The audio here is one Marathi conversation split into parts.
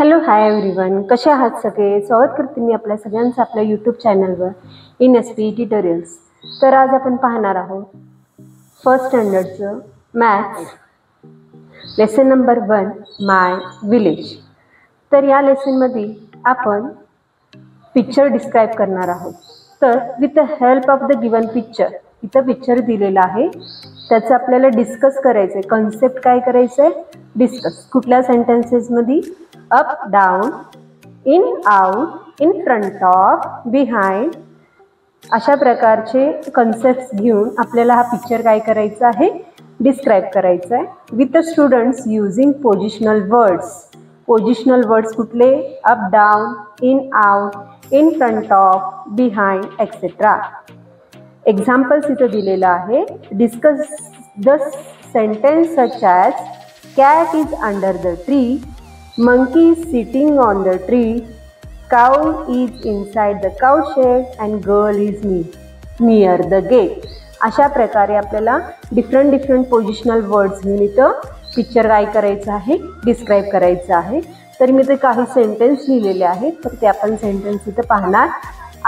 हॅलो हाय एव्हरीवन, कसे आहात सगळे? स्वागत करते मी आपल्या सगळ्यांचं आपल्या यूट्यूब चॅनलवर इन SP ट्युटोरियल्स. तर आज आपण पाहणार आहोत फर्स्ट स्टँडर्डचं मॅथ्स लेसन नंबर 1 माय विलेज. तर या लेसनमध्ये आपण पिक्चर डिस्क्राईब करणार आहोत. तर with the help of the given picture, इथं पिक्चर दिलेलं आहे, त्याचं आपल्याला डिस्कस करायचं आहे. कन्सेप्ट काय करायचं आहे? डिस्कस. कुठल्या सेंटेन्सेसमध्ये? Up down, in out, in front of, behind, अशा प्रकारचे कन्सेप्ट घेऊन आपल्याला हा पिक्चर काय करायचा आहे? डिस्क्राईब करायचा आहे. With the students using positional words. Positional words कुठले? Up down, in out, in front of, behind, etcetera. Examples इथं दिलेलं आहे. Discuss the sentence such as cat is under the tree, monkey is sitting on the tree, cow is inside the cow shed and girl is near the gate. अशा प्रकारे आपल्याला डिफरंट पोझिशनल वर्ड्स घेऊन इथं पिक्चर काय करायचं आहे? डिस्क्राईब करायचं आहे. तर मी ते काही सेंटेन्स लिहिलेले आहेत, तर ते आपण सेंटेन्स इथं पाहणार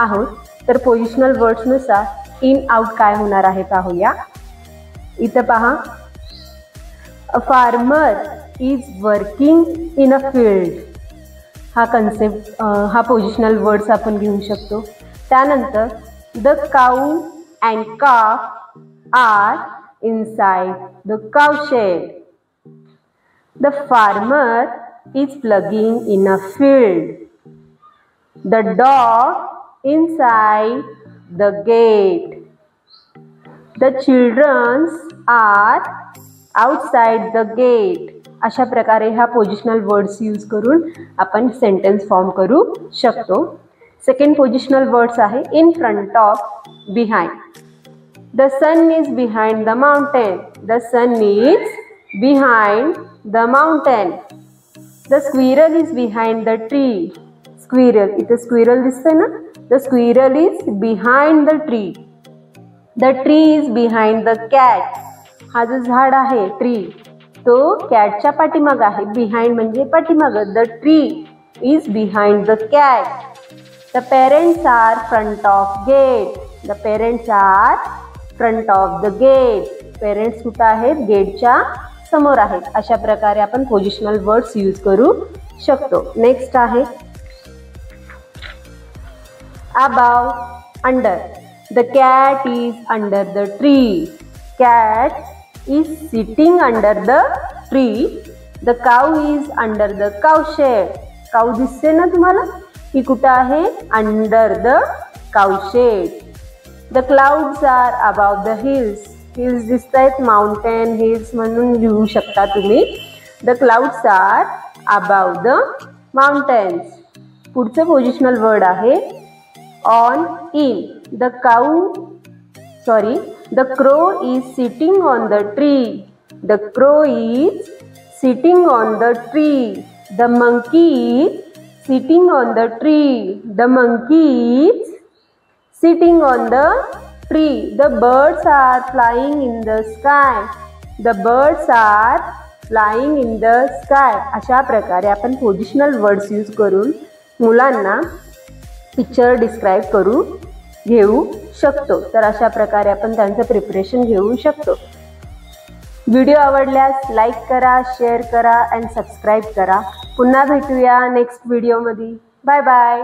आहोत. तर पोझिशनल वर्ड्सनुसार इन आउट काय होणार आहे पाहूया. इथं पहा, a farmer is working in a field. हा कन्सेप्ट, हा पोझिशनल वर्ड्स आपण घेऊ शकतो. त्यानंतर the cow and calf are inside the cow shed. The farmer is plugging in a field. The dog inside the gate. The childrens are outside the gate. अशा प्रकारे हा पोझिशनल वर्ड्स यूज करून आपण सेंटेन्स फॉर्म करू शकतो. सेकंड पोझिशनल वर्ड्स आहे in front of, behind. The sun is behind the mountain. The sun is behind the mountain. The squirrel is behind the tree. Squirrel, इथे स्क्विरल दिसतंय ना? The squirrel is behind the tree. The tree is behind the cat. हा जो झाड आहे ट्री, तो कॅटच्या पाठीमाग आहे. बिहाइंड म्हणजे पाठीमाग. The tree is behind the cat. The parents are front of gate. The parents are front of the gate. Parents कुठं आहेत? गेटच्या समोर आहेत. अशा प्रकारे आपण पोझिशनल वर्ड्स यूज करू शकतो. नेक्स्ट आहे above, under. The cat is under the tree. Cat is sitting under the tree. The cow is under the cow shed. काऊ दिसते ना तुम्हाला? ही कुठं आहे? under the cow shed. The clouds are above the hills. hills दिसत आहेत, mountain, hills म्हणून लिहू शकता तुम्ही. The clouds are above the mountains. पुढचं पोझिशनल वर्ड आहे on, in. The crow is sitting on the tree. The crow is sitting on the tree. The monkey is sitting on the tree. The monkey is sitting on the tree. The birds are flying in the sky. The birds are flying in the sky. अशा प्रकारे आपण पोझिशनल वर्ड्स यूज करून मुलांना पिक्चर डिस्क्राईब करू घेऊ शकतो. तर अशा प्रकारे आपण त्यांचं प्रिपरेशन घेऊ शकतो. व्हिडिओ आवडल्यास लाईक करा, शेअर करा आणि सबस्क्राईब करा. पुन्हा भेटूया नेक्स्ट व्हिडिओमध्ये. Bye bye.